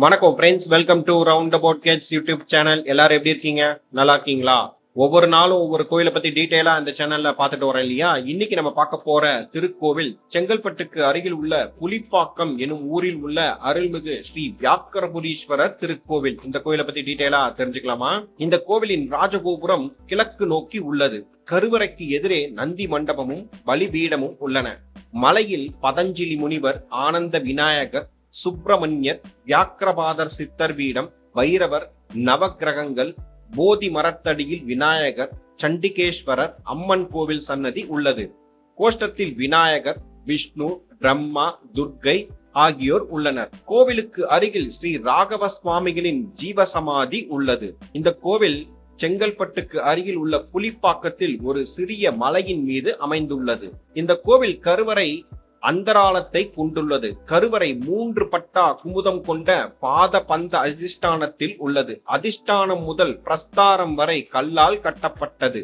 வணக்கம் friends, welcome to round about Gates YouTube channel. எல்லாரும் எப்படி இருக்கீங்க? நல்லா இருக்கீங்களா? ஒவ்வொரு நாளும் ஒவ்வொரு கோயிலை பத்தி டீட்டெயிலா இந்த சேனல்ல பார்த்துட்டு வரோம் இல்லையா? இன்னைக்கு நம்ம பார்க்க போற திருக்கோவில் செங்கல்பட்டுக்கு அருகில் உள்ள புலிப்பாக்கம் எனும் ஊரில் உள்ள அருள்மிகு ஸ்ரீ வியாக்கரபுரீஸ்வரர் திருக்கோவில். இந்த கோயிலை பத்தி டீட்டெயிலா தெரிஞ்சுக்கலாமா? இந்த கோவிலின் ராஜகோபுரம் கிழக்கு நோக்கி உள்ளது. கருவறைக்கு எதிரே நந்தி மண்டபமும் பலிபீடமும் உள்ளன. மலையில் பதஞ்சலி முனிவர், ஆனந்த விநாயகர், சுப்பிரமணியர், வியாக்கிரபாதர் சித்தர் பீடம், பைரவர், நவக்கிரகங்கள், போதி மரத்தடியில் விநாயகர், சண்டிகேஸ்வரர், அம்மன் கோவில் சன்னதி உள்ளது. கோஷ்டத்தில் விநாயகர், விஷ்ணு, பிரம்மா, துர்க்கை ஆகியோர் உள்ளனர். கோவிலுக்கு அருகில் ஸ்ரீ ராகவ சுவாமிகளின் ஜீவசமாதி உள்ளது. இந்த கோவில் செங்கல்பட்டுக்கு அருகில் உள்ள புலிப்பாக்கத்தில் ஒரு சிறிய மலையின் மீது அமைந்துள்ளது. இந்த கோவில் கருவறை அந்தராளத்தை கொண்டுள்ளது. கருவறை 3 பட்டா குமுதம் கொண்ட பாத பந்த அதிஷ்டானத்தில் உள்ளது. அதிஷ்டானம் முதல் பிரஸ்தாரம் வரை கல்லால் கட்டப்பட்டது.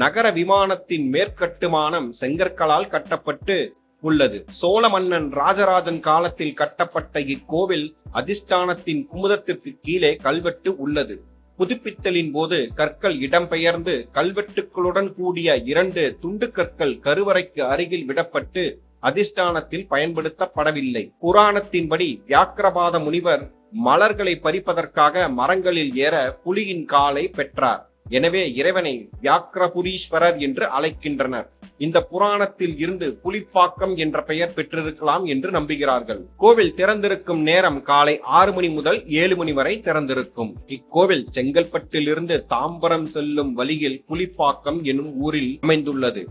நகர விமானத்தின் மேற்கட்டுமானம் செங்கற்களால் கட்டப்பட்டு உள்ளது. சோழ மன்னன் ராஜராஜன் காலத்தில் கட்டப்பட்ட இக்கோவில் அதிஷ்டானத்தின் குமுதத்திற்கு கீழே கல்வெட்டு உள்ளது. புதுப்பித்தலின் போது கற்கள் இடம்பெயர்ந்து கல்வெட்டுகளுடன் கூடிய 2 துண்டு கற்கள் கருவறைக்கு அருகில் விடப்பட்டு அதிஷ்டானத்தில் பயன்படுத்தப்படவில்லை. புராணத்தின்படி வியாக்கிரபாத முனிவர் மலர்களை பறிப்பதற்காக மரங்களில் ஏற புலியின் காலை பெற்றார். எனவே இறைவனை வியாக்கிரபுரீஸ்வரர் என்று அழைக்கின்றனர். இந்த புராணத்தில் இருந்து புலிப்பாக்கம் என்ற பெயர் பெற்றிருக்கலாம் என்று நம்புகிறார்கள். கோவில் திறந்திருக்கும் நேரம் காலை 6 மணி முதல் 7 மணி வரை திறந்திருக்கும். இக்கோவில் செங்கல்பட்டிலிருந்து தாம்பரம் செல்லும் வழியில் புலிப்பாக்கம் எனும் ஊரில் அமைந்துள்ளது.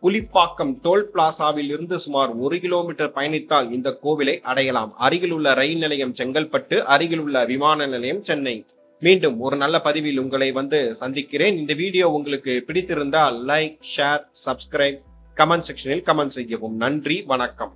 புலிப்பாக்கம் டோல் பிளாசாவில் இருந்து சுமார் 1 கிலோமீட்டர் பயணித்தால் இந்த கோவிலை அடையலாம். அருகில் உள்ள ரயில் நிலையம் செங்கல்பட்டு, அருகில் உள்ள விமான நிலையம் சென்னை. மீண்டும் ஒரு நல்ல பதிவில் உங்களை சந்திக்கிறேன். இந்த வீடியோ உங்களுக்கு பிடித்திருந்தால் லைக், ஷேர், சப்ஸ்கிரைப், கமெண்ட் செக்ஷனில் கமெண்ட் செய்யவும். நன்றி, வணக்கம்.